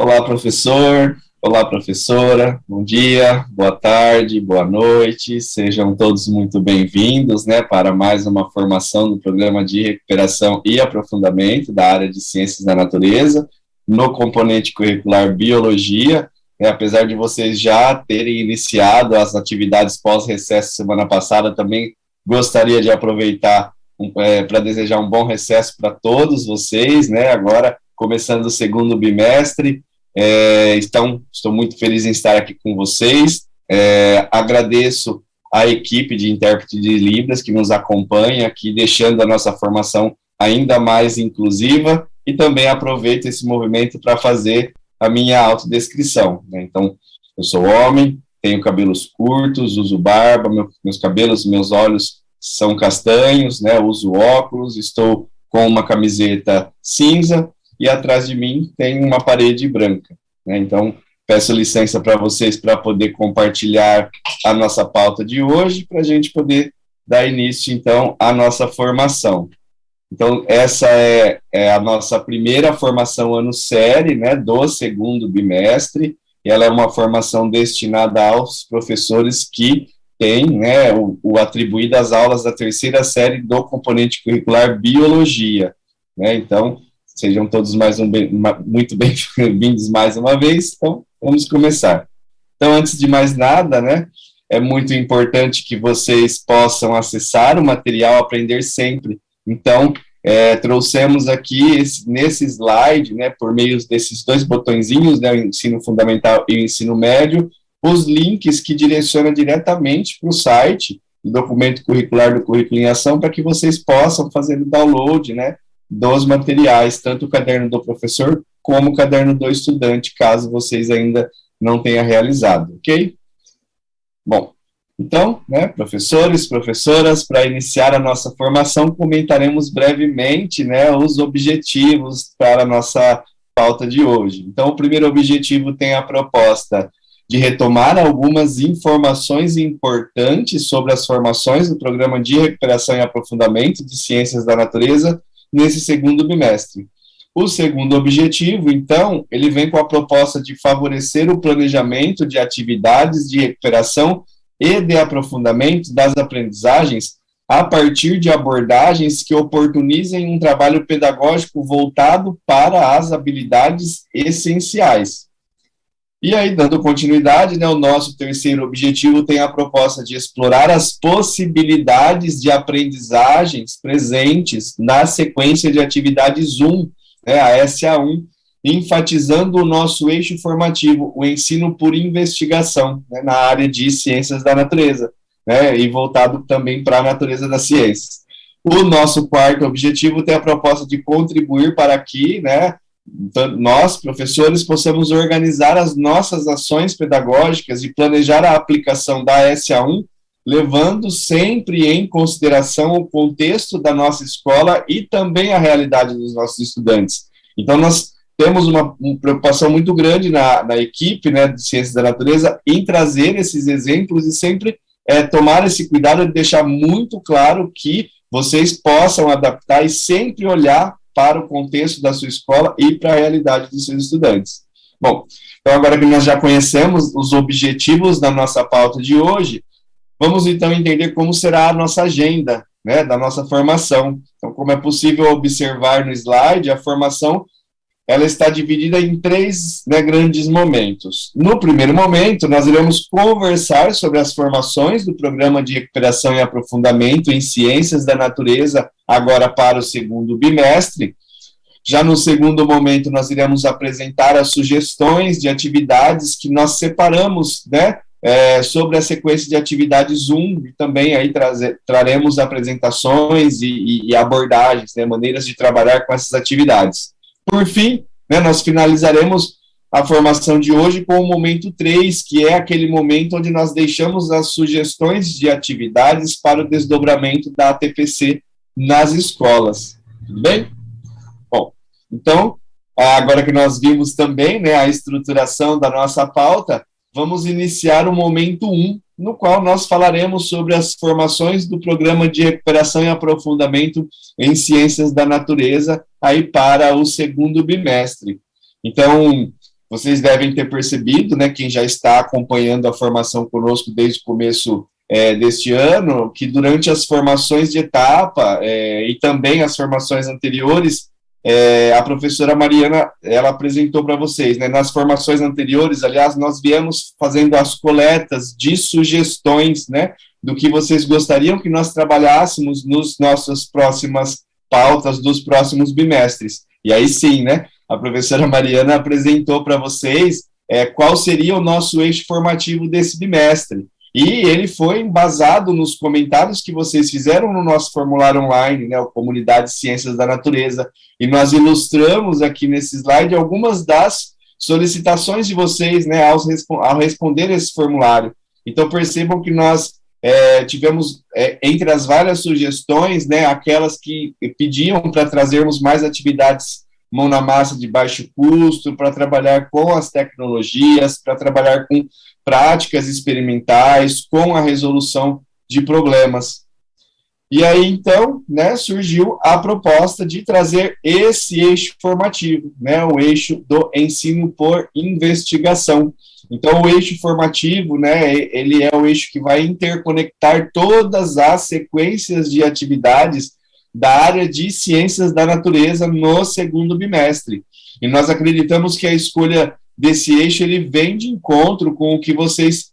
Olá, professor. Olá, professora. Bom dia, boa tarde, boa noite. Sejam todos muito bem-vindos, para mais uma formação do programa de recuperação e aprofundamento da área de Ciências da Natureza, no componente curricular Biologia. Apesar de vocês já terem iniciado as atividades pós-recesso semana passada, também gostaria de aproveitar para desejar um bom recesso para todos vocês, agora começando o segundo bimestre. Estou muito feliz em estar aqui com vocês. Agradeço a equipe de intérprete de Libras que nos acompanha aqui, deixando a nossa formação ainda mais inclusiva, e também aproveito esse movimento para fazer a minha autodescrição. Então, eu sou homem, tenho cabelos curtos, uso barba, meus cabelos, meus olhos são castanhos, uso óculos, estou com uma camiseta cinza, e atrás de mim tem uma parede branca. Então, peço licença para vocês para poder compartilhar a nossa pauta de hoje, para a gente poder dar início, então, à nossa formação. Então, essa é a nossa primeira formação ano-série, do segundo bimestre, e ela é uma formação destinada aos professores que têm o atribuído às aulas da terceira série do componente curricular Biologia. Então, sejam todos muito bem-vindos mais uma vez. Então, vamos começar. Então, antes de mais nada, é muito importante que vocês possam acessar o material Aprender Sempre. Então, trouxemos aqui, nesse slide, por meio desses dois botõezinhos, o ensino fundamental e o ensino médio, os links que direcionam diretamente para o site do documento curricular do Currículo em Ação, para que vocês possam fazer o download, dos materiais, tanto o caderno do professor como o caderno do estudante, caso vocês ainda não tenham realizado, ok? Bom, então, professores, professoras, para iniciar a nossa formação, comentaremos brevemente, os objetivos para a nossa pauta de hoje. Então, o primeiro objetivo tem a proposta de retomar algumas informações importantes sobre as formações do Programa de Recuperação e Aprofundamento de Ciências da Natureza nesse segundo bimestre. O segundo objetivo, então, ele vem com a proposta de favorecer o planejamento de atividades de recuperação e de aprofundamento das aprendizagens a partir de abordagens que oportunizem um trabalho pedagógico voltado para as habilidades essenciais. E aí, dando continuidade, o nosso terceiro objetivo tem a proposta de explorar as possibilidades de aprendizagens presentes na sequência de atividades 1, a SA1, enfatizando o nosso eixo formativo, o ensino por investigação, na área de ciências da natureza, e voltado também para a natureza das ciências. O nosso quarto objetivo tem a proposta de contribuir para que, nós, professores, possamos organizar as nossas ações pedagógicas e planejar a aplicação da SA1, levando sempre em consideração o contexto da nossa escola e também a realidade dos nossos estudantes. Então, nós temos uma preocupação muito grande na equipe, de Ciências da Natureza, em trazer esses exemplos e sempre tomar esse cuidado de deixar muito claro que vocês possam adaptar e sempre olhar para o contexto da sua escola e para a realidade dos seus estudantes. Bom, então agora que nós já conhecemos os objetivos da nossa pauta de hoje, vamos então entender como será a nossa agenda, da nossa formação. Então, como é possível observar no slide, a formação ela está dividida em três grandes momentos. No primeiro momento, nós iremos conversar sobre as formações do Programa de Recuperação e Aprofundamento em Ciências da Natureza, agora para o segundo bimestre. Já no segundo momento, nós iremos apresentar as sugestões de atividades que nós separamos, sobre a sequência de atividades 1, e também aí traremos apresentações e abordagens, maneiras de trabalhar com essas atividades. Por fim, nós finalizaremos a formação de hoje com o momento 3, que é aquele momento onde nós deixamos as sugestões de atividades para o desdobramento da ATPC nas escolas. Tudo bem? Bom, então, agora que nós vimos também a estruturação da nossa pauta, vamos iniciar o momento 1, no qual nós falaremos sobre as formações do Programa de Recuperação e Aprofundamento em Ciências da Natureza, aí para o segundo bimestre. Então, vocês devem ter percebido, né, quem já está acompanhando a formação conosco desde o começo deste ano, que durante as formações de etapa e também as formações anteriores, a professora Mariana, ela apresentou para vocês, né, nas formações anteriores, aliás, nós viemos fazendo as coletas de sugestões, né, do que vocês gostariam que nós trabalhássemos nos nossas próximas pautas dos próximos bimestres. E aí sim, né, a professora Mariana apresentou para vocês qual seria o nosso eixo formativo desse bimestre. E ele foi embasado nos comentários que vocês fizeram no nosso formulário online, né, o Comunidade Ciências da Natureza, e nós ilustramos aqui nesse slide algumas das solicitações de vocês, né, ao responder esse formulário. Então, percebam que nós tivemos, entre as várias sugestões, né, aquelas que pediam para trazermos mais atividades mão na massa de baixo custo, para trabalhar com as tecnologias, para trabalhar com práticas experimentais, com a resolução de problemas. E aí, então, né, surgiu a proposta de trazer esse eixo formativo, né, o eixo do ensino por investigação. Então, o eixo formativo, né, ele é o eixo que vai interconectar todas as sequências de atividades da área de ciências da natureza no segundo bimestre. E nós acreditamos que a escolha desse eixo, ele vem de encontro com o que vocês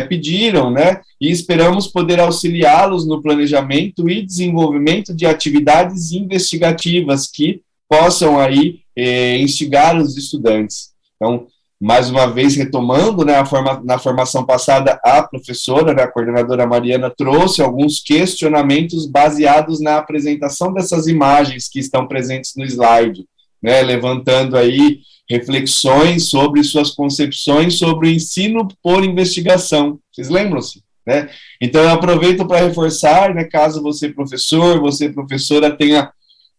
pediram, né, e esperamos poder auxiliá-los no planejamento e desenvolvimento de atividades investigativas que possam aí instigar os estudantes. Então, mais uma vez, retomando, né, na formação passada, a professora, né, a coordenadora Mariana, trouxe alguns questionamentos baseados na apresentação dessas imagens que estão presentes no slide, né, levantando aí reflexões sobre suas concepções sobre o ensino por investigação. Vocês lembram-se? Né? Então, eu aproveito para reforçar, né, caso você, professor, você, professora, tenha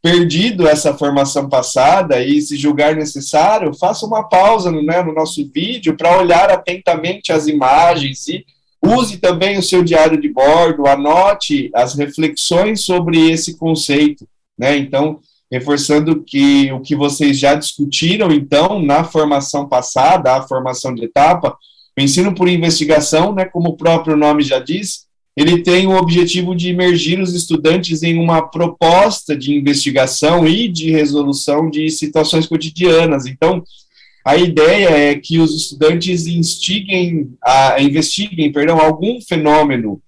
perdido essa formação passada e se julgar necessário, faça uma pausa no nosso vídeo para olhar atentamente as imagens e use também o seu diário de bordo, anote as reflexões sobre esse conceito, né? Então, reforçando que o que vocês já discutiram, então, na formação passada, a formação de etapa, o ensino por investigação, né, como o próprio nome já diz, ele tem o objetivo de imergir os estudantes em uma proposta de investigação e de resolução de situações cotidianas. Então, a ideia é que os estudantes investiguem algum fenômeno,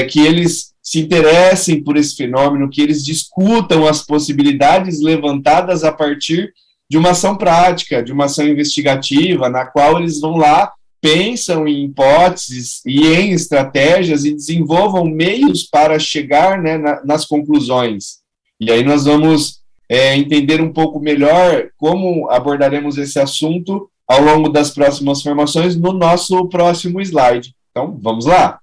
que eles se interessem por esse fenômeno, que eles discutam as possibilidades levantadas a partir de uma ação prática, de uma ação investigativa, na qual eles vão lá, pensam em hipóteses e em estratégias e desenvolvam meios para chegar, né, nas conclusões. E aí nós vamos entender um pouco melhor como abordaremos esse assunto ao longo das próximas formações no nosso próximo slide. Então, vamos lá.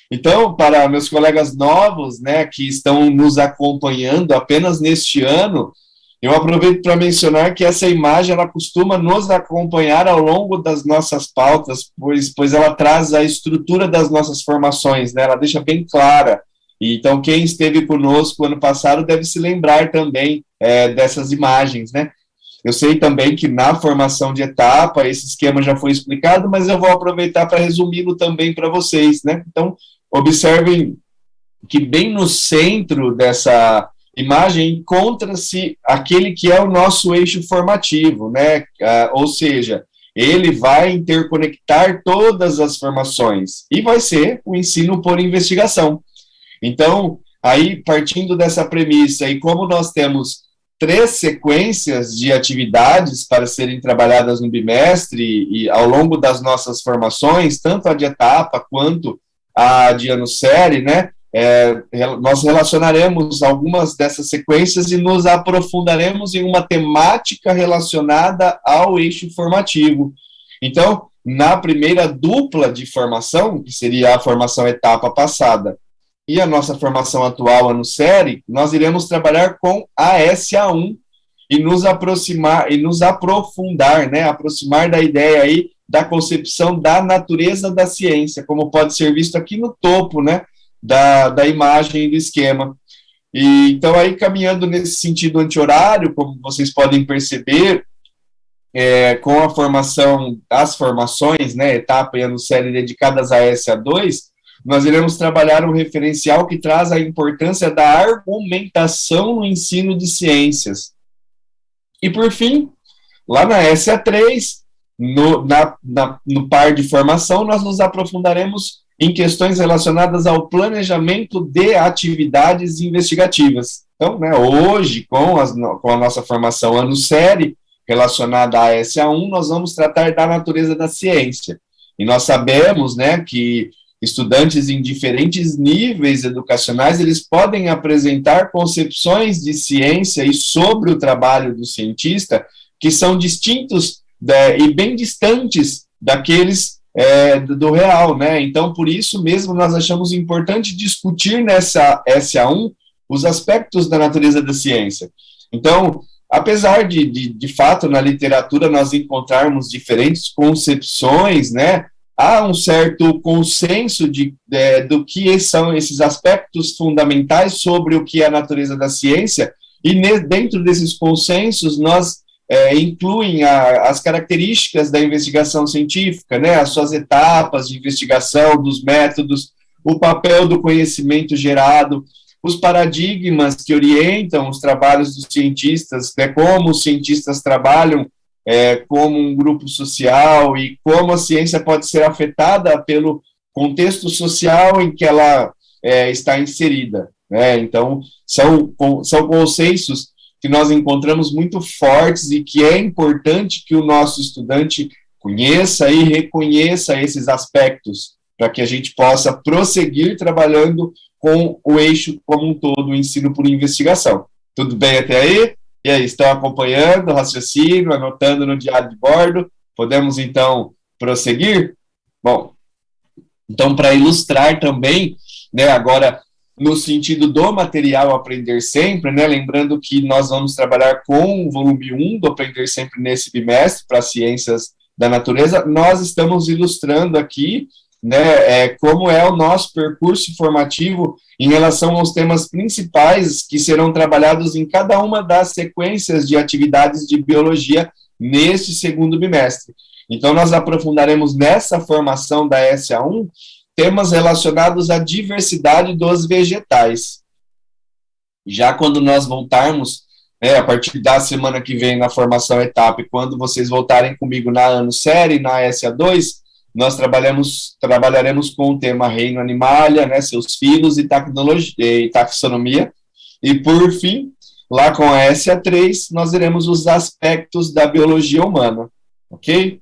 Então, para meus colegas novos, né, que estão nos acompanhando apenas neste ano, eu aproveito para mencionar que essa imagem, ela costuma nos acompanhar ao longo das nossas pautas, pois ela traz a estrutura das nossas formações, né? Ela deixa bem clara. Então, quem esteve conosco ano passado deve se lembrar também dessas imagens, né? Eu sei também que na formação de etapa, esse esquema já foi explicado, mas eu vou aproveitar para resumi-lo também para vocês, né? Então, observem que bem no centro dessa imagem encontra-se aquele que é o nosso eixo formativo, né? Ou seja, ele vai interconectar todas as formações e vai ser o ensino por investigação. Então, aí partindo dessa premissa, e como nós temos 3 sequências de atividades para serem trabalhadas no bimestre e ao longo das nossas formações, tanto a de etapa quanto a de ano série, né? Nós relacionaremos algumas dessas sequências e nos aprofundaremos em uma temática relacionada ao eixo formativo. Então, na primeira dupla de formação, que seria a formação etapa passada, e a nossa formação atual, ano série, nós iremos trabalhar com a SA1 e nos aproximar, e nos aprofundar, né, aproximar da ideia aí da concepção da natureza da ciência, como pode ser visto aqui no topo, né, da imagem do esquema. E então aí, caminhando nesse sentido anti-horário, como vocês podem perceber, com a formação, as formações, né, etapa e ano série dedicadas a SA2, nós iremos trabalhar um referencial que traz a importância da argumentação no ensino de ciências. E, por fim, lá na SA3, no par de formação, nós nos aprofundaremos em questões relacionadas ao planejamento de atividades investigativas. Então, né, hoje, com a nossa formação ano série, relacionada à SA1, nós vamos tratar da natureza da ciência. E nós sabemos, né, que estudantes em diferentes níveis educacionais, eles podem apresentar concepções de ciência e sobre o trabalho do cientista que são distintos e bem distantes daqueles do real, né? Então, por isso mesmo, nós achamos importante discutir nessa SA1 os aspectos da natureza da ciência. Então, apesar de fato, na literatura nós encontrarmos diferentes concepções, né, há um certo consenso do que são esses aspectos fundamentais sobre o que é a natureza da ciência, e dentro desses consensos nós incluem as características da investigação científica, né, as suas etapas de investigação, dos métodos, o papel do conhecimento gerado, os paradigmas que orientam os trabalhos dos cientistas, né, como os cientistas trabalham como um grupo social e como a ciência pode ser afetada pelo contexto social em que ela está inserida, né? Então, são conceitos que nós encontramos muito fortes e que é importante que o nosso estudante conheça e reconheça esses aspectos para que a gente possa prosseguir trabalhando com o eixo como um todo, o ensino por investigação. Tudo bem até aí? E aí, estão acompanhando o raciocínio, anotando no diário de bordo? Podemos, então, prosseguir? Bom, então, para ilustrar também, né, agora, no sentido do material Aprender Sempre, né, lembrando que nós vamos trabalhar com o volume 1 do Aprender Sempre nesse bimestre, para Ciências da Natureza, nós estamos ilustrando aqui, né, como é o nosso percurso formativo em relação aos temas principais que serão trabalhados em cada uma das sequências de atividades de biologia neste segundo bimestre. Então, nós aprofundaremos nessa formação da SA1 temas relacionados à diversidade dos vegetais. Já quando nós voltarmos, a partir da semana que vem na formação etapa, e quando vocês voltarem comigo na ano série, na SA2, nós trabalharemos com o tema reino animalia, né, seus filos e taxonomia, e por fim, lá com a SA3, nós veremos os aspectos da biologia humana, ok?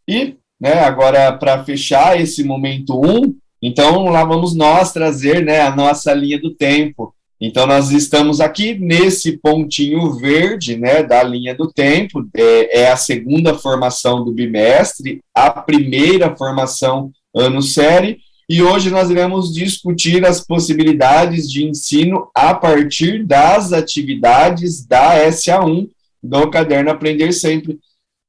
E, né, agora, para fechar esse momento 1, então lá vamos nós trazer, né, a nossa linha do tempo. Então, nós estamos aqui nesse pontinho verde, né, da linha do tempo, é a segunda formação do bimestre, a primeira formação ano série, e hoje nós iremos discutir as possibilidades de ensino a partir das atividades da SA1, do Caderno Aprender Sempre,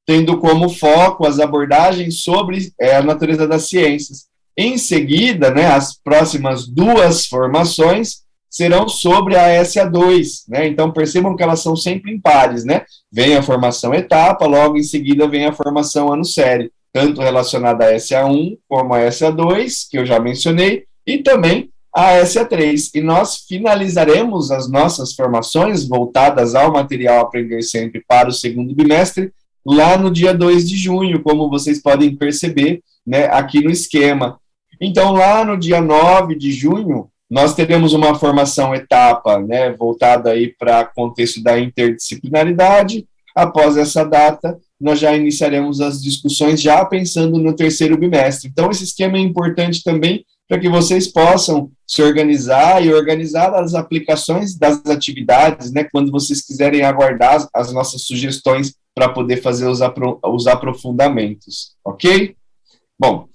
tendo como foco as abordagens sobre a natureza das ciências. Em seguida, né, as próximas duas formações serão sobre a SA2, né? Então percebam que elas são sempre impares, né? Vem a formação etapa, logo em seguida vem a formação ano série, tanto relacionada à SA1 como à SA2, que eu já mencionei, e também a SA3. E nós finalizaremos as nossas formações voltadas ao material Aprender Sempre para o segundo bimestre, lá no dia 2 de junho, como vocês podem perceber, né, aqui no esquema. Então, lá no dia 9 de junho, nós teremos uma formação etapa, né, voltada aí para o contexto da interdisciplinaridade. Após essa data, nós já iniciaremos as discussões já pensando no terceiro bimestre. Então, esse esquema é importante também para que vocês possam se organizar e organizar as aplicações das atividades, né, quando vocês quiserem aguardar as nossas sugestões para poder fazer os aprofundamentos, ok? Bom,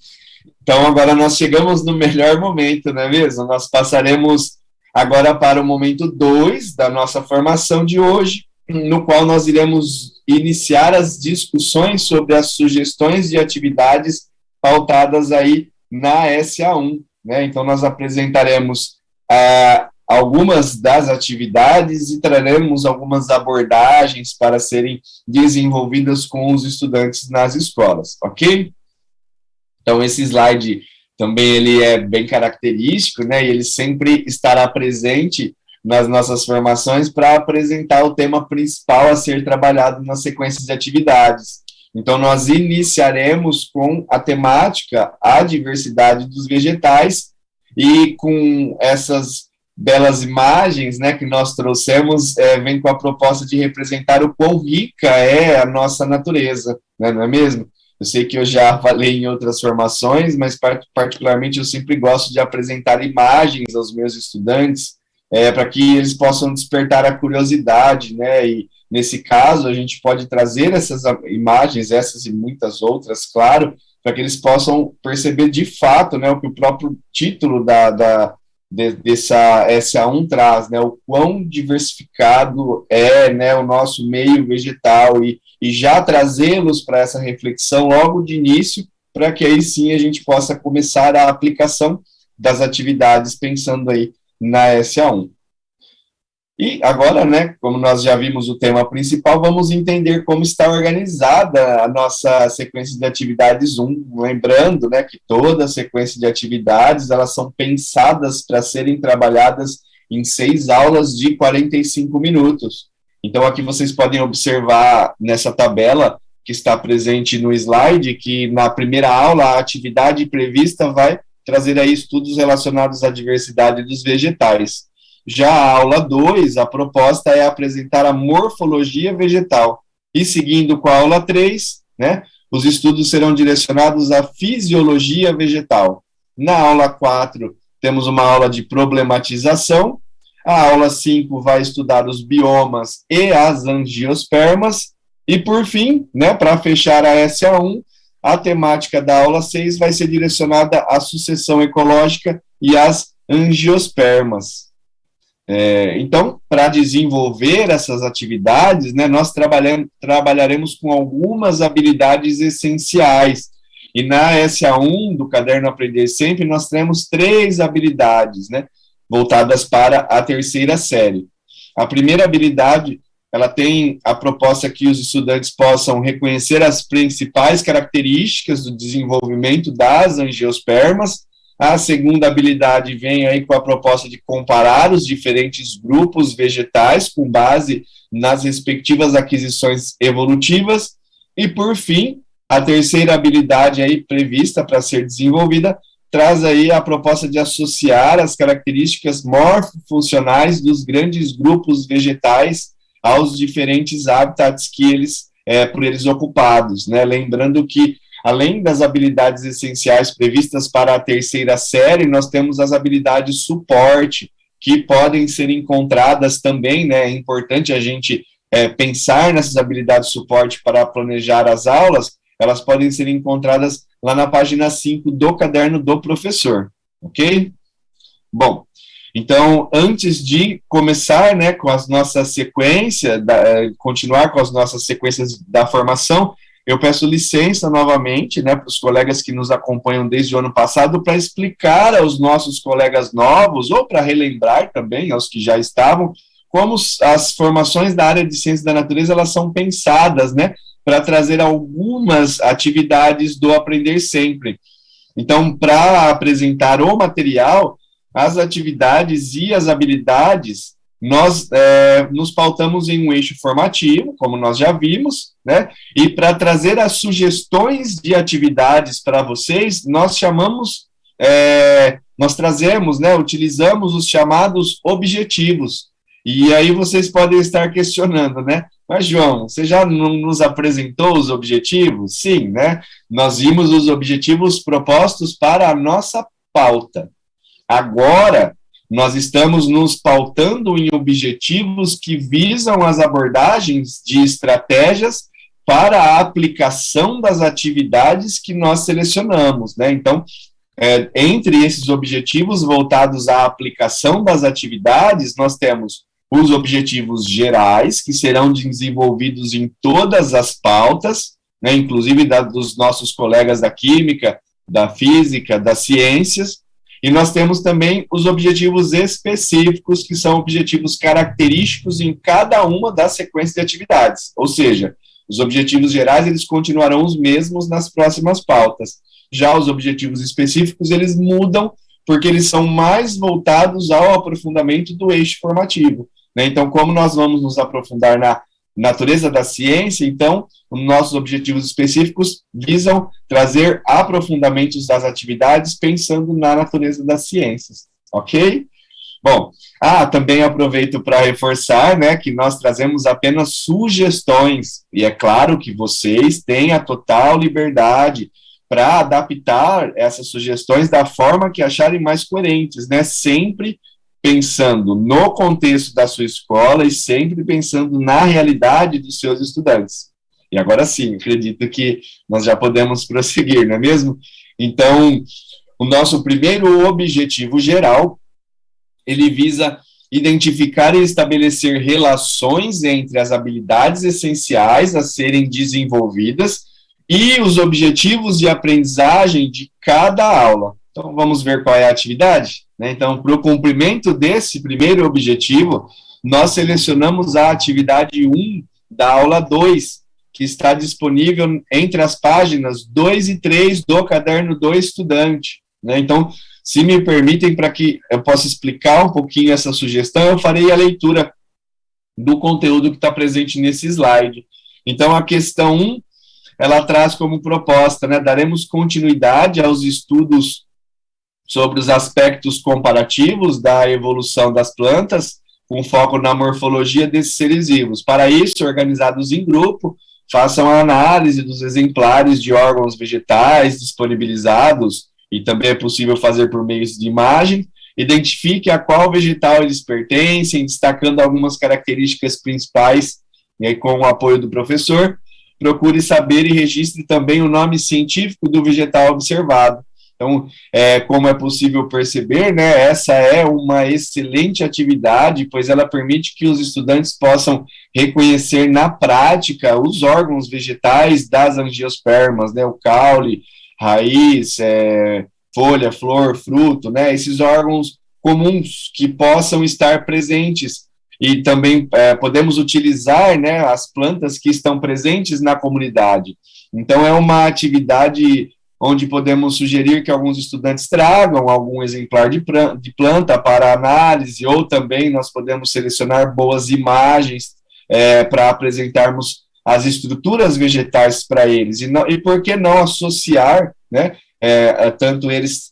então agora nós chegamos no melhor momento, não é mesmo? Nós passaremos agora para o momento 2 da nossa formação de hoje, no qual nós iremos iniciar as discussões sobre as sugestões de atividades pautadas aí na SA1, né? Então nós apresentaremos algumas das atividades e traremos algumas abordagens para serem desenvolvidas com os estudantes nas escolas, ok? Então, esse slide também ele é bem característico, né, e ele sempre estará presente nas nossas formações para apresentar o tema principal a ser trabalhado na sequência de atividades. Então, nós iniciaremos com a temática, a diversidade dos vegetais, e com essas belas imagens, né, que nós trouxemos, vem com a proposta de representar o quão rica é a nossa natureza, né, não é mesmo? Eu sei que eu já falei em outras formações, mas particularmente eu sempre gosto de apresentar imagens aos meus estudantes, para que eles possam despertar a curiosidade, né, e nesse caso a gente pode trazer essas imagens, essas e muitas outras, claro, para que eles possam perceber de fato, né, o que o próprio título dessa SA1 traz, né, o quão diversificado é, né, o nosso meio vegetal, e já trazê-los para essa reflexão logo de início, para que aí sim a gente possa começar a aplicação das atividades pensando aí na SA1. E agora, né, como nós já vimos o tema principal, vamos entender como está organizada a nossa sequência de atividades 1, lembrando, né, que toda a sequência de atividades, elas são pensadas para serem trabalhadas em 6 aulas de 45 minutos. Então, aqui vocês podem observar nessa tabela que está presente no slide, que na primeira aula a atividade prevista vai trazer aí estudos relacionados à diversidade dos vegetais. Já a aula 2, a proposta é apresentar a morfologia vegetal. E seguindo com a aula 3, né, os estudos serão direcionados à fisiologia vegetal. Na aula 4, temos uma aula de problematização. A aula 5 vai estudar os biomas e as angiospermas. E por fim, né, para fechar a SA1, a temática da aula 6 vai ser direcionada à sucessão ecológica e às angiospermas. Então, para desenvolver essas atividades, né, nós trabalharemos com algumas habilidades essenciais. E na SA1 do Caderno Aprender Sempre, nós temos 3 habilidades, né, voltadas para a terceira série. A primeira habilidade, ela tem a proposta que os estudantes possam reconhecer as principais características do desenvolvimento das angiospermas. A segunda habilidade vem aí com a proposta de comparar os diferentes grupos vegetais com base nas respectivas aquisições evolutivas. E, por fim, a terceira habilidade aí prevista para ser desenvolvida traz aí a proposta de associar as características morfofuncionais dos grandes grupos vegetais aos diferentes hábitats que por eles ocupados, né? Lembrando que além das habilidades essenciais previstas para a terceira série, nós temos as habilidades suporte, que podem ser encontradas também, né? É importante a gente pensar nessas habilidades suporte para planejar as aulas, elas podem ser encontradas lá na página 5 do Caderno do Professor, ok? Bom, então, antes de começar, né, com as nossas sequências, continuar com as nossas sequências da formação, eu peço licença novamente, né, para os colegas que nos acompanham desde o ano passado, para explicar aos nossos colegas novos, ou para relembrar também aos que já estavam, como as formações da área de ciência da natureza, elas são pensadas, né, para trazer algumas atividades do Aprender Sempre. Então, para apresentar o material, as atividades e as habilidades, nós nos pautamos em um eixo formativo, como nós já vimos, né? E para trazer as sugestões de atividades para vocês, nós trazemos, né? Utilizamos os chamados objetivos. E aí vocês podem estar questionando, né? Mas, João, você já não nos apresentou os objetivos? Sim, né? Nós vimos os objetivos propostos para a nossa pauta. Agora, nós estamos nos pautando em objetivos que visam as abordagens de estratégias para a aplicação das atividades que nós selecionamos, né? Então, entre esses objetivos voltados à aplicação das atividades, nós temos os objetivos gerais, que serão desenvolvidos em todas as pautas, né, inclusive dos nossos colegas da química, da física, das ciências. E nós temos também os objetivos específicos, que são objetivos característicos em cada uma das sequências de atividades. Ou seja, os objetivos gerais, eles continuarão os mesmos nas próximas pautas. Já os objetivos específicos, eles mudam, porque eles são mais voltados ao aprofundamento do eixo formativo, né? Então, como nós vamos nos aprofundar na natureza da ciência, então, os nossos objetivos específicos visam trazer aprofundamentos das atividades pensando na natureza das ciências, ok? Bom, também aproveito para reforçar, né, que nós trazemos apenas sugestões, e é claro que vocês têm a total liberdade para adaptar essas sugestões da forma que acharem mais coerentes, né, sempre pensando no contexto da sua escola e sempre pensando na realidade dos seus estudantes. E agora sim, acredito que nós já podemos prosseguir, não é mesmo? Então, o nosso primeiro objetivo geral, ele visa identificar e estabelecer relações entre as habilidades essenciais a serem desenvolvidas e os objetivos de aprendizagem de cada aula. Então, vamos ver qual é a atividade, né? Então, para o cumprimento desse primeiro objetivo, nós selecionamos a atividade 1 da aula 2, que está disponível entre as páginas 2 e 3 do caderno do estudante, né? Então, se me permitem, para que eu possa explicar um pouquinho essa sugestão, eu farei a leitura do conteúdo que está presente nesse slide. Então, a questão 1, ela traz como proposta, né, daremos continuidade aos estudos sobre os aspectos comparativos da evolução das plantas, com foco na morfologia desses seres vivos. Para isso, organizados em grupo, façam a análise dos exemplares de órgãos vegetais disponibilizados, e também é possível fazer por meio de imagem, identifique a qual vegetal eles pertencem, destacando algumas características principais, né, com o apoio do professor. Procure saber e registre também o nome científico do vegetal observado. Então, como é possível perceber, né, essa é uma excelente atividade, pois ela permite que os estudantes possam reconhecer na prática os órgãos vegetais das angiospermas, né, o caule, raiz, folha, flor, fruto, né, esses órgãos comuns que possam estar presentes. E também podemos utilizar, né, as plantas que estão presentes na comunidade. Então, é uma atividade onde podemos sugerir que alguns estudantes tragam algum exemplar de planta para análise, ou também nós podemos selecionar boas imagens para apresentarmos as estruturas vegetais para eles. E por que não associar, né, tanto eles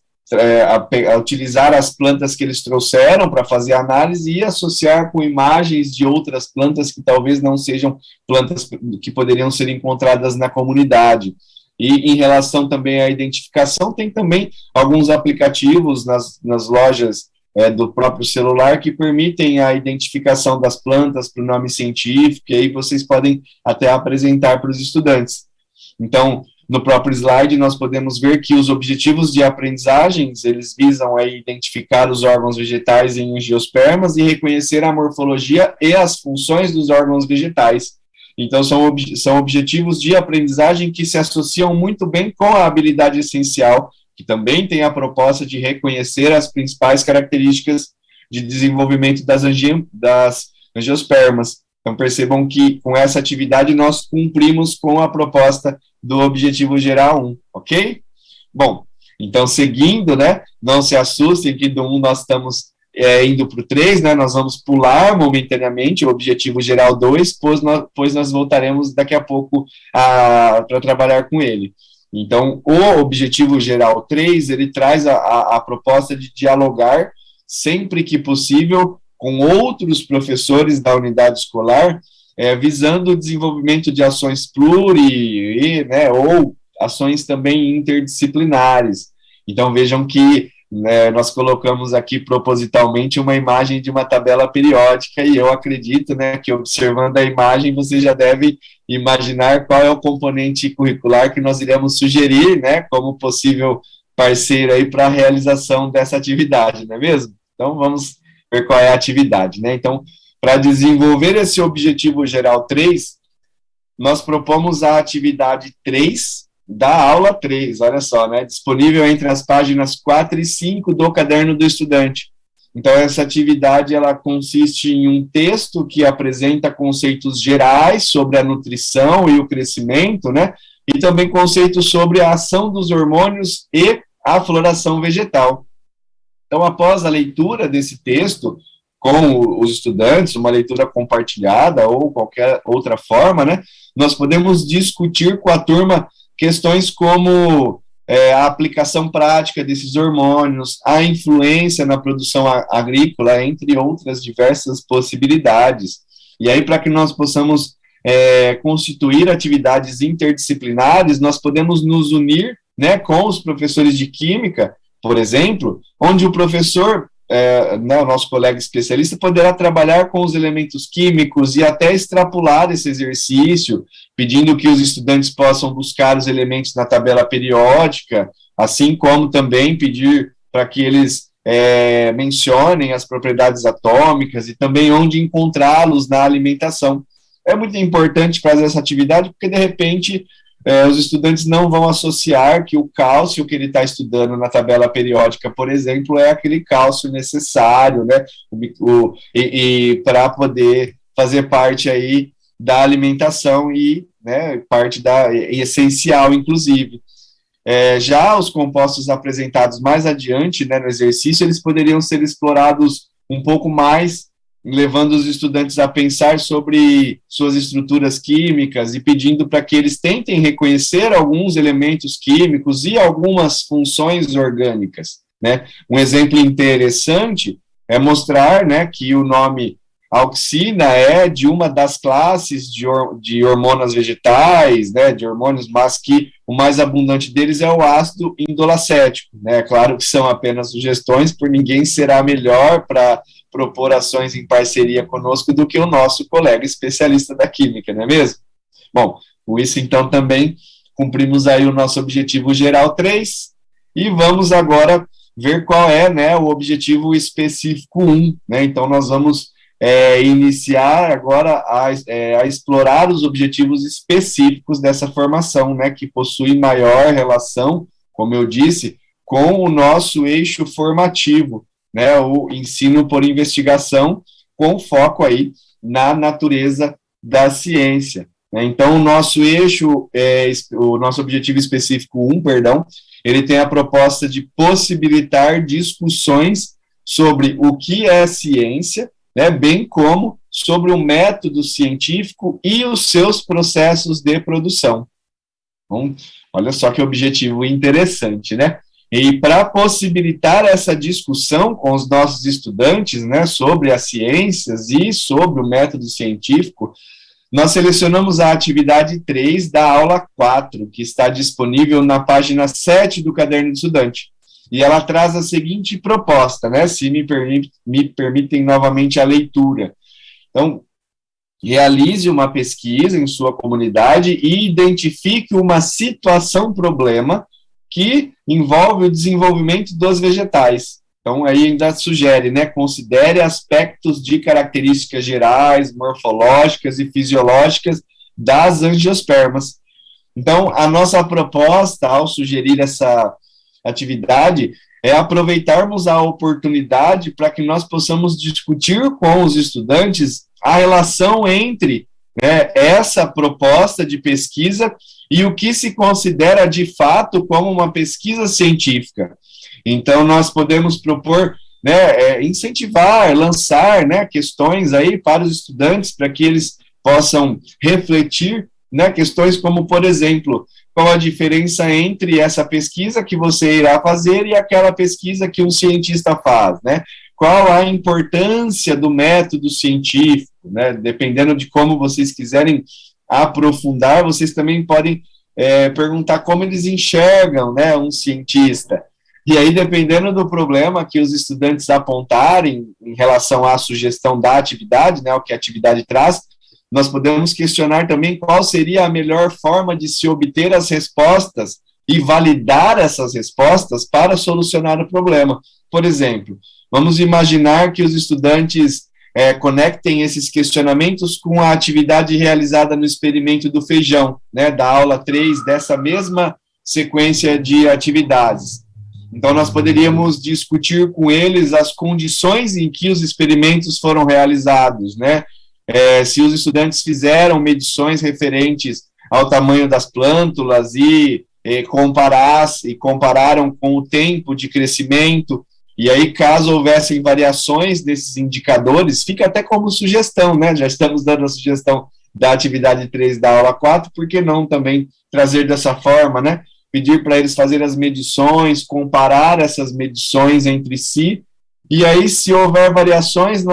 a utilizar as plantas que eles trouxeram para fazer análise e associar com imagens de outras plantas que talvez não sejam plantas que poderiam ser encontradas na comunidade. E em relação também à identificação, tem também alguns aplicativos nas lojas do próprio celular que permitem a identificação das plantas para o nome científico, e aí vocês podem até apresentar para os estudantes. Então, no próprio slide, nós podemos ver que os objetivos de aprendizagens, eles visam identificar os órgãos vegetais em angiospermas e reconhecer a morfologia e as funções dos órgãos vegetais. Então, são objetivos de aprendizagem que se associam muito bem com a habilidade essencial, que também tem a proposta de reconhecer as principais características de desenvolvimento das angiospermas. Então, percebam que com essa atividade nós cumprimos com a proposta do objetivo geral 1, ok? Bom, então, seguindo, né, não se assustem que do 1 nós estamos indo para o 3, né, nós vamos pular momentaneamente o objetivo geral 2, pois nós voltaremos daqui a pouco para trabalhar com ele. Então, o objetivo geral 3, ele traz a proposta de dialogar, sempre que possível, com outros professores da unidade escolar, visando o desenvolvimento de ações né, ou ações também interdisciplinares. Então, vejam que nós colocamos aqui propositalmente uma imagem de uma tabela periódica, e eu acredito, né, que observando a imagem você já deve imaginar qual é o componente curricular que nós iremos sugerir, né, como possível parceiro aí para a realização dessa atividade, não é mesmo? Então, vamos ver qual é a atividade, né? Então, para desenvolver esse objetivo geral 3, nós propomos a atividade 3, da aula 3, olha só, né? Disponível entre as páginas 4 e 5 do Caderno do Estudante. Então, essa atividade, ela consiste em um texto que apresenta conceitos gerais sobre a nutrição e o crescimento, né? E também conceitos sobre a ação dos hormônios e a floração vegetal. Então, após a leitura desse texto com os estudantes, uma leitura compartilhada ou qualquer outra forma, né? Nós podemos discutir com a turma questões como a aplicação prática desses hormônios, a influência na produção agrícola, entre outras diversas possibilidades. E aí, para que nós possamos constituir atividades interdisciplinares, nós podemos nos unir, né, com os professores de química, por exemplo, onde o professor, né, o nosso colega especialista, poderá trabalhar com os elementos químicos e até extrapolar esse exercício, pedindo que os estudantes possam buscar os elementos na tabela periódica, assim como também pedir para que eles mencionem as propriedades atômicas e também onde encontrá-los na alimentação. É muito importante fazer essa atividade, porque, de repente, os estudantes não vão associar que o cálcio que ele está estudando na tabela periódica, por exemplo, é aquele cálcio necessário, né, e para poder fazer parte aí da alimentação e, né, parte essencial, inclusive. Já os compostos apresentados mais adiante, né, no exercício, eles poderiam ser explorados um pouco mais, levando os estudantes a pensar sobre suas estruturas químicas e pedindo para que eles tentem reconhecer alguns elementos químicos e algumas funções orgânicas, né? Um exemplo interessante é mostrar, né, que o nome auxina é de uma das classes de hormonas vegetais, né, de hormônios, mas que o mais abundante deles é o ácido indolacético, né? Claro que são apenas sugestões, por ninguém será melhor para propor ações em parceria conosco do que o nosso colega especialista da química, não é mesmo? Bom, com isso, então, também cumprimos aí o nosso objetivo geral 3, e vamos agora ver qual é, né, o objetivo específico 1, né? Então, nós vamos iniciar agora a explorar os objetivos específicos dessa formação, né, que possui maior relação, como eu disse, com o nosso eixo formativo, né, o ensino por investigação, com foco aí na natureza da ciência, né? Então, o nosso eixo, o nosso objetivo específico 1, ele tem a proposta de possibilitar discussões sobre o que é ciência, né, bem como sobre o método científico e os seus processos de produção. Bom, olha só que objetivo interessante, né? E para possibilitar essa discussão com os nossos estudantes, né, sobre as ciências e sobre o método científico, nós selecionamos a atividade 3 da aula 4, que está disponível na página 7 do Caderno do Estudante. E ela traz a seguinte proposta, né, se me permitem novamente a leitura. Então, realize uma pesquisa em sua comunidade e identifique uma situação-problema que envolve o desenvolvimento dos vegetais. Então, aí ainda sugere, né, considere aspectos de características gerais, morfológicas e fisiológicas das angiospermas. Então, a nossa proposta, ao sugerir essa atividade, é aproveitarmos a oportunidade para que nós possamos discutir com os estudantes a relação entre, né, essa proposta de pesquisa e o que se considera de fato como uma pesquisa científica. Então, nós podemos propor, né, incentivar, lançar, né, questões aí para os estudantes, para que eles possam refletir, né, questões como, por exemplo, qual a diferença entre essa pesquisa que você irá fazer e aquela pesquisa que um cientista faz, né? Qual a importância do método científico, né? Dependendo de como vocês quiserem aprofundar, vocês também podem perguntar como eles enxergam, né, um cientista. E aí, dependendo do problema que os estudantes apontarem em relação à sugestão da atividade, né, o que a atividade traz, nós podemos questionar também qual seria a melhor forma de se obter as respostas e validar essas respostas para solucionar o problema. Por exemplo, vamos imaginar que os estudantes conectem esses questionamentos com a atividade realizada no experimento do feijão, né, da aula 3 dessa mesma sequência de atividades. Então, nós poderíamos discutir com eles as condições em que os experimentos foram realizados, né? Se os estudantes fizeram medições referentes ao tamanho das plântulas e compararam com o tempo de crescimento, e aí, caso houvessem variações desses indicadores, fica até como sugestão, né? Já estamos dando a sugestão da atividade 3 da aula 4, por que não também trazer dessa forma, né? Pedir para eles fazerem as medições, comparar essas medições entre si, e aí, se houver variações,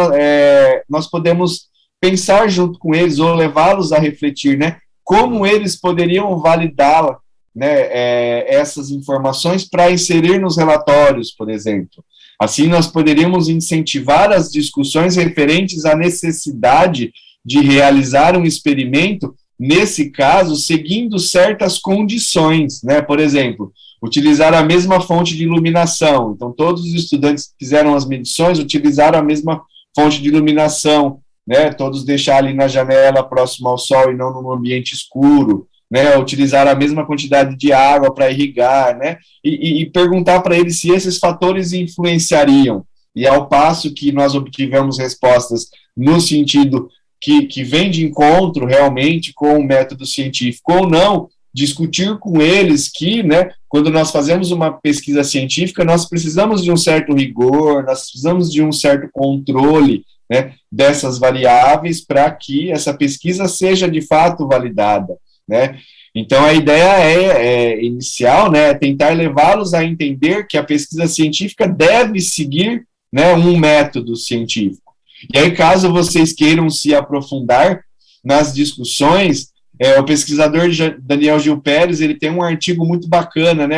nós podemos pensar junto com eles, ou levá-los a refletir, né? Como eles poderiam validar, né, essas informações para inserir nos relatórios, por exemplo. Assim, nós poderíamos incentivar as discussões referentes à necessidade de realizar um experimento, nesse caso, seguindo certas condições, né? Por exemplo, utilizar a mesma fonte de iluminação. Então, todos os estudantes que fizeram as medições utilizaram a mesma fonte de iluminação, né? Todos deixar ali na janela, próximo ao sol e não num ambiente escuro, né? Utilizar a mesma quantidade de água para irrigar, né? E perguntar para eles se esses fatores influenciariam. E ao passo que nós obtivemos respostas no sentido que vem de encontro realmente com o método científico ou não, discutir com eles que, né, quando nós fazemos uma pesquisa científica, nós precisamos de um certo rigor, nós precisamos de um certo controle, né, dessas variáveis para que essa pesquisa seja de fato validada, né? Então, a ideia inicial, né, é tentar levá-los a entender que a pesquisa científica deve seguir, né, um método científico. E aí, caso vocês queiram se aprofundar nas discussões, o pesquisador Daniel Gil Pérez, ele tem um artigo muito bacana, né?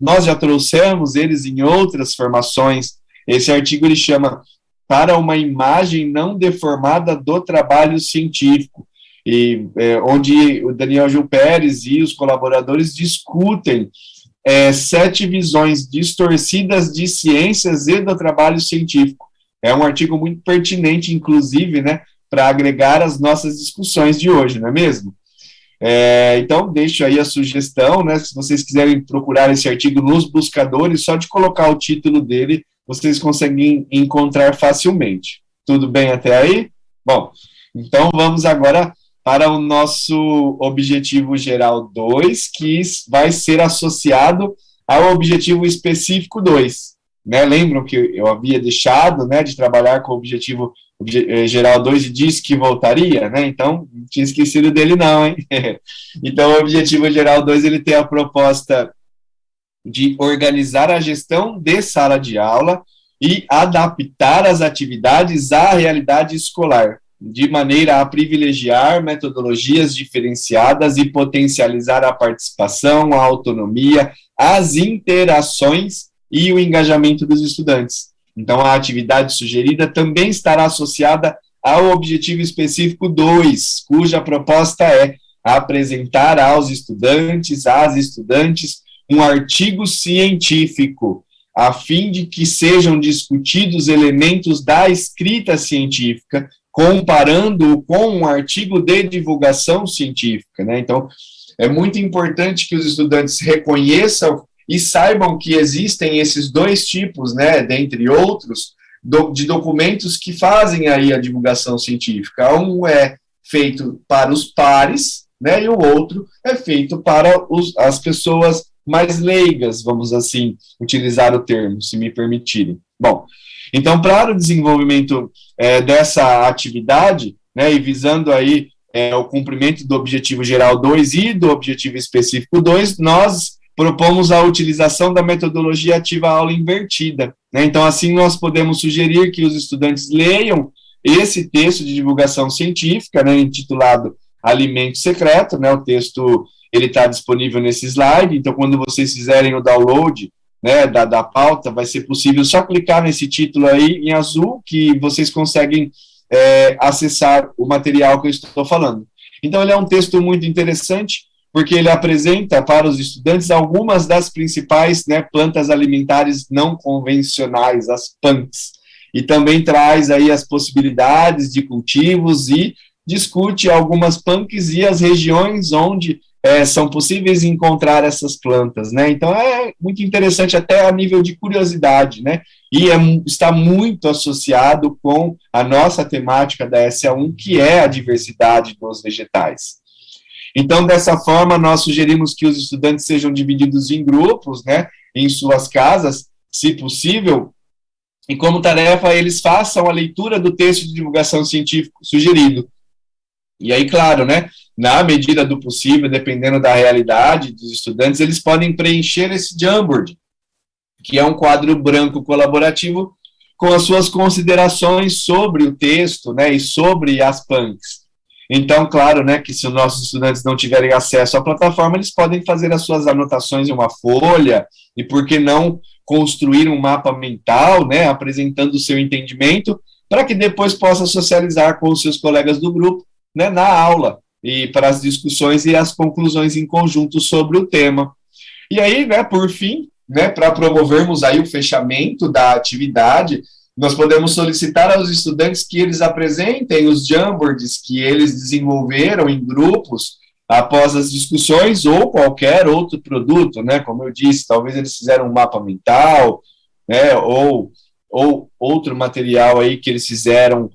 Nós já trouxemos eles em outras formações. Esse artigo ele chama Para uma imagem não deformada do trabalho científico, e onde o Daniel Gil Pérez e os colaboradores discutem 7 visões distorcidas de ciências e do trabalho científico. É um artigo muito pertinente, inclusive, né, para agregar as nossas discussões de hoje, não é mesmo? Então, deixo aí a sugestão, né, se vocês quiserem procurar esse artigo nos buscadores, só de colocar o título dele, vocês conseguem encontrar facilmente. Tudo bem até aí? Bom, então vamos agora para o nosso objetivo geral 2, que vai ser associado ao objetivo específico 2. Né? Lembram que eu havia deixado, né, de trabalhar com o objetivo geral 2 e disse que voltaria, né? Então, não tinha esquecido dele não, hein? Então, o objetivo geral 2, ele tem a proposta de organizar a gestão de sala de aula e adaptar as atividades à realidade escolar, de maneira a privilegiar metodologias diferenciadas e potencializar a participação, a autonomia, as interações e o engajamento dos estudantes. Então, a atividade sugerida também estará associada ao objetivo específico 2, cuja proposta é apresentar aos estudantes, às estudantes, um artigo científico, a fim de que sejam discutidos elementos da escrita científica, comparando-o com um artigo de divulgação científica, né? Então, é muito importante que os estudantes reconheçam e saibam que existem esses 2 tipos, né, dentre outros, de documentos que fazem aí a divulgação científica. Um é feito para os pares, né, e o outro é feito para as pessoas mais leigas, vamos assim utilizar o termo, se me permitirem. Bom, então, para o desenvolvimento dessa atividade, né, e visando aí o cumprimento do objetivo geral 2 e do objetivo específico 2, nós propomos a utilização da metodologia ativa aula invertida, né? Então, assim, nós podemos sugerir que os estudantes leiam esse texto de divulgação científica, né, intitulado Alimento Secreto, né? O texto ele está disponível nesse slide, então quando vocês fizerem o download, né, da pauta, vai ser possível só clicar nesse título aí em azul, que vocês conseguem acessar o material que eu estou falando. Então, ele é um texto muito interessante, porque ele apresenta para os estudantes algumas das principais, né, plantas alimentares não convencionais, as PANCs, e também traz aí as possibilidades de cultivos e discute algumas PANCs e as regiões onde são possíveis encontrar essas plantas, né? Então é muito interessante até a nível de curiosidade, né? E está muito associado com a nossa temática da SA1, que é a diversidade dos vegetais. Então, dessa forma, nós sugerimos que os estudantes sejam divididos em grupos, né, em suas casas, se possível, e como tarefa eles façam a leitura do texto de divulgação científica sugerido. E aí, claro, né, na medida do possível, dependendo da realidade dos estudantes, eles podem preencher esse Jamboard, que é um quadro branco colaborativo com as suas considerações sobre o texto, né, e sobre as punks. Então, claro, né, que se os nossos estudantes não tiverem acesso à plataforma, eles podem fazer as suas anotações em uma folha, e por que não construir um mapa mental, né, apresentando o seu entendimento, para que depois possa socializar com os seus colegas do grupo, né, na aula, e para as discussões e as conclusões em conjunto sobre o tema. E aí, né, por fim, né, para promovermos aí o fechamento da atividade, nós podemos solicitar aos estudantes que eles apresentem os Jamboards que eles desenvolveram em grupos após as discussões, ou qualquer outro produto, né, como eu disse, talvez eles fizeram um mapa mental, né, ou outro material aí que eles fizeram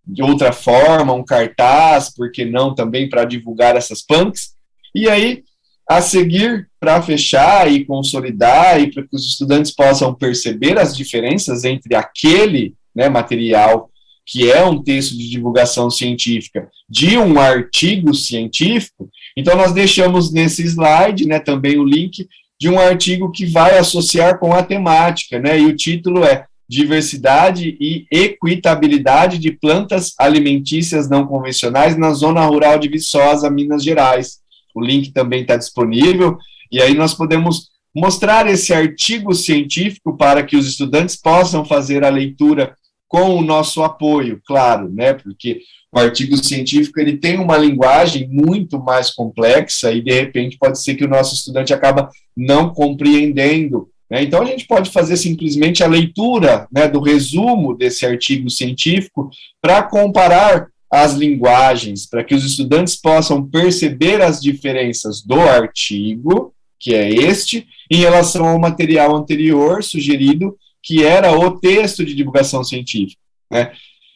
de outra forma, um cartaz, por que não também para divulgar essas punks, e aí, a seguir, para fechar e consolidar, e para que os estudantes possam perceber as diferenças entre aquele, né, material, que é um texto de divulgação científica, de um artigo científico, então nós deixamos nesse slide, né, também o link de um artigo que vai associar com a temática, né, e o título é Diversidade e Equitabilidade de Plantas Alimentícias Não Convencionais na Zona Rural de Viçosa, Minas Gerais. O link também está disponível, e aí nós podemos mostrar esse artigo científico para que os estudantes possam fazer a leitura com o nosso apoio, claro, né, porque o artigo científico ele tem uma linguagem muito mais complexa e, de repente, pode ser que o nosso estudante acaba não compreendendo. Então, a gente pode fazer simplesmente a leitura, né, do resumo desse artigo científico para comparar as linguagens, para que os estudantes possam perceber as diferenças do artigo, que é este, em relação ao material anterior sugerido, que era o texto de divulgação científica, né?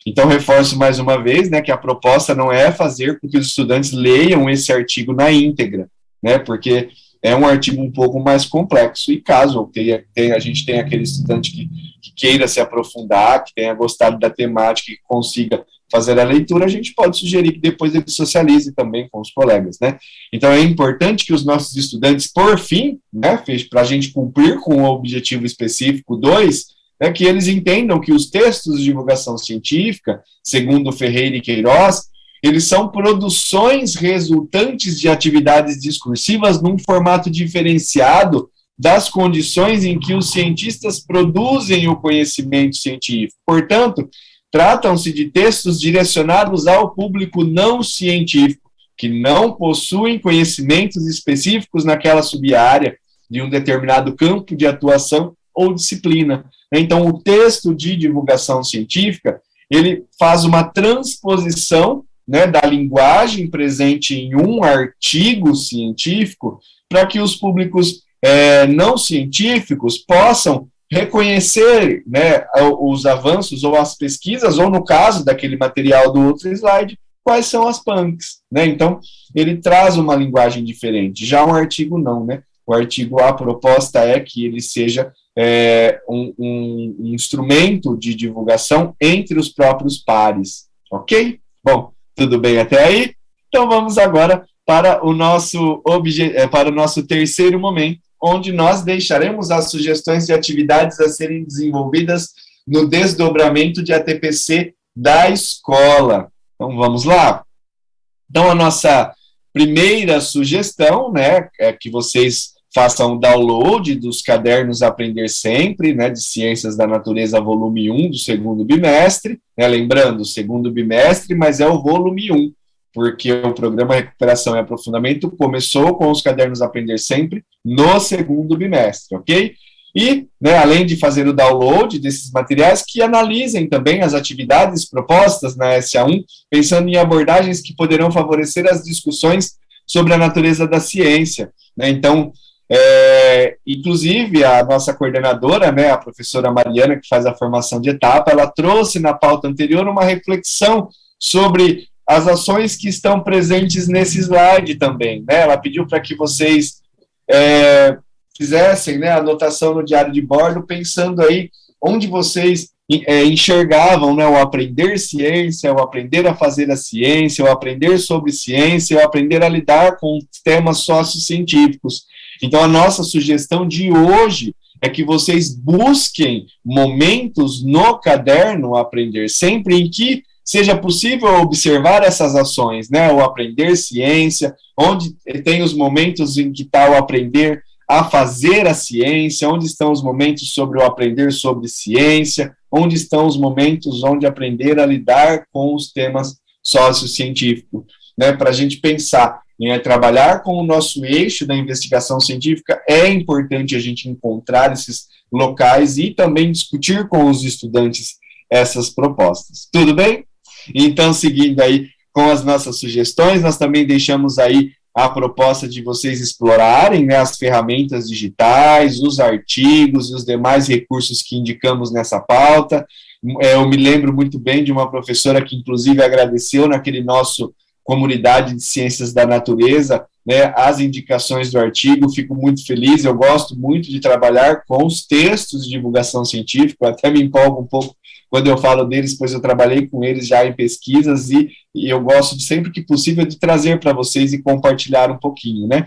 Então, reforço mais uma vez, né, que a proposta não é fazer com que os estudantes leiam esse artigo na íntegra, né, porque é um artigo um pouco mais complexo, e caso a gente tenha aquele estudante que queira se aprofundar, que tenha gostado da temática, que consiga fazer a leitura, a gente pode sugerir que depois ele socialize também com os colegas, né? Então é importante que os nossos estudantes, por fim, né, para a gente cumprir com o objetivo específico 2, né, que eles entendam que os textos de divulgação científica, segundo Ferreira e Queiroz, eles são produções resultantes de atividades discursivas num formato diferenciado das condições em que os cientistas produzem o conhecimento científico. Portanto, tratam-se de textos direcionados ao público não científico, que não possuem conhecimentos específicos naquela sub-área de um determinado campo de atuação ou disciplina. Então, o texto de divulgação científica, ele faz uma transposição, né, da linguagem presente em um artigo científico para que os públicos não científicos possam reconhecer, né, os avanços ou as pesquisas, ou no caso daquele material do outro slide, quais são as punks, né? Então, ele traz uma linguagem diferente. Já um artigo não, né? O artigo, a proposta é que ele seja um instrumento de divulgação entre os próprios pares, ok? Bom, tudo bem até aí? Então vamos agora para o nosso terceiro momento, onde nós deixaremos as sugestões de atividades a serem desenvolvidas no desdobramento de ATPC da escola. Então vamos lá? Então a nossa primeira sugestão, né, é que vocês façam o download dos cadernos Aprender Sempre, né, de Ciências da Natureza, volume 1, do segundo bimestre, né, lembrando, segundo bimestre, mas é o volume 1, porque o programa Recuperação e Aprofundamento começou com os cadernos Aprender Sempre no segundo bimestre, ok? E, né, além de fazer o download desses materiais, que analisem também as atividades propostas na SA1, pensando em abordagens que poderão favorecer as discussões sobre a natureza da ciência, né? Então, inclusive, a nossa coordenadora, né, a professora Mariana, que faz a formação de etapa, ela trouxe na pauta anterior uma reflexão sobre as ações que estão presentes nesse slide também, né? Ela pediu para que vocês fizessem, né, a anotação no diário de bordo, pensando aí onde vocês enxergavam, né, o aprender ciência, o aprender a fazer a ciência, o aprender sobre ciência, o aprender a lidar com temas sociocientíficos. Então, a nossa sugestão de hoje é que vocês busquem momentos no caderno aprender, sempre em que seja possível observar essas ações, né, o aprender ciência, onde tem os momentos em que está o aprender a fazer a ciência, onde estão os momentos sobre o aprender sobre ciência, onde estão os momentos onde aprender a lidar com os temas sociocientíficos, né, para a gente pensar em trabalhar com o nosso eixo da investigação científica, é importante a gente encontrar esses locais e também discutir com os estudantes essas propostas. Tudo bem? Então, seguindo aí com as nossas sugestões, nós também deixamos aí a proposta de vocês explorarem, né, as ferramentas digitais, os artigos e os demais recursos que indicamos nessa pauta. Eu me lembro muito bem de uma professora que, inclusive, agradeceu naquele nosso Comunidade de Ciências da Natureza, né, as indicações do artigo. Fico muito feliz, eu gosto muito de trabalhar com os textos de divulgação científica, até me empolgo um pouco quando eu falo deles, pois eu trabalhei com eles já em pesquisas e eu gosto de, sempre que possível, de trazer para vocês e compartilhar um pouquinho, né?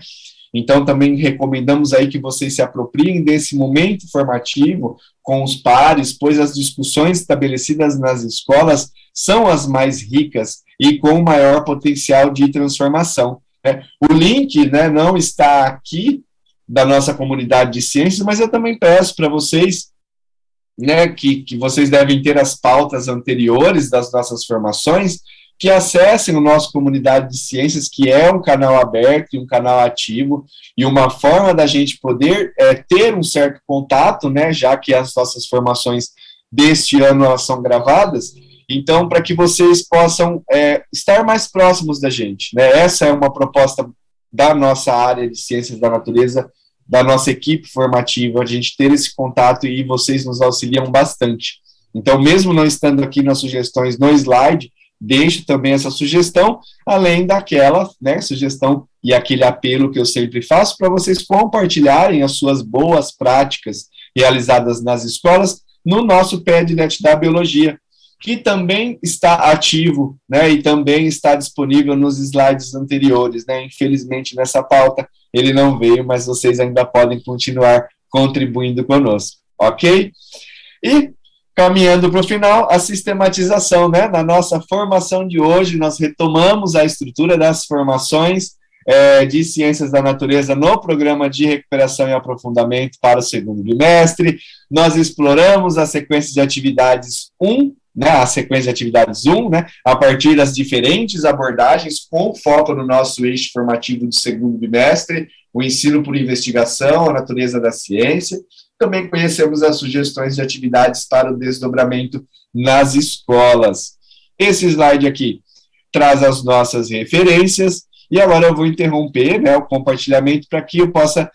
Então, também recomendamos aí que vocês se apropriem desse momento formativo com os pares, pois as discussões estabelecidas nas escolas são as mais ricas e com maior potencial de transformação, né? O link, né, não está aqui da nossa comunidade de ciências, mas eu também peço para vocês, né, que vocês devem ter as pautas anteriores das nossas formações, que acessem o nosso Comunidade de Ciências, que é um canal aberto e um canal ativo, e uma forma da gente poder ter um certo contato, né, já que as nossas formações deste ano elas são gravadas, então, para que vocês possam estar mais próximos da gente, né, essa é uma proposta da nossa área de Ciências da Natureza, da nossa equipe formativa, a gente ter esse contato e vocês nos auxiliam bastante. Então, mesmo não estando aqui nas sugestões no slide, deixo também essa sugestão, além daquela, né, sugestão e aquele apelo que eu sempre faço para vocês compartilharem as suas boas práticas realizadas nas escolas no nosso Padlet da Biologia, que também está ativo, né, e também está disponível nos slides anteriores, né, infelizmente nessa pauta ele não veio, mas vocês ainda podem continuar contribuindo conosco, ok? E, caminhando para o final, a sistematização, né, na nossa formação de hoje, nós retomamos a estrutura das formações de Ciências da Natureza no programa de recuperação e aprofundamento para o segundo bimestre, nós exploramos a sequência de atividades 1, né, a sequência de atividades 1, né, a partir das diferentes abordagens, com foco no nosso eixo formativo do segundo bimestre, o ensino por investigação, a natureza da ciência. Também conhecemos as sugestões de atividades para o desdobramento nas escolas. Esse slide aqui traz as nossas referências, e agora eu vou interromper, né, o compartilhamento para que eu possa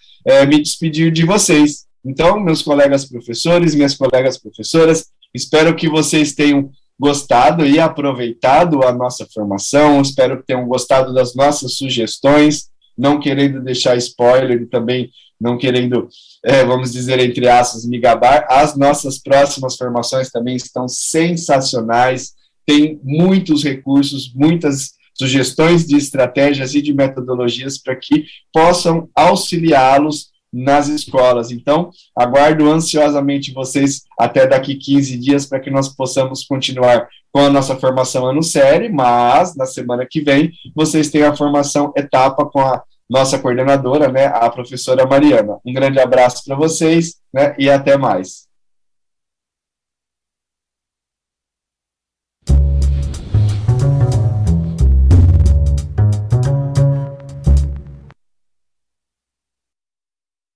me despedir de vocês. Então, meus colegas professores, minhas colegas professoras, espero que vocês tenham gostado e aproveitado a nossa formação, espero que tenham gostado das nossas sugestões, não querendo deixar spoiler e também não querendo, vamos dizer, entre aspas, me gabar. As nossas próximas formações também estão sensacionais, tem muitos recursos, muitas sugestões de estratégias e de metodologias para que possam auxiliá-los nas escolas. Então, aguardo ansiosamente vocês até daqui 15 dias para que nós possamos continuar com a nossa formação ano série, mas na semana que vem vocês têm a formação etapa com a nossa coordenadora, né, a professora Mariana. Um grande abraço para vocês, né, e até mais.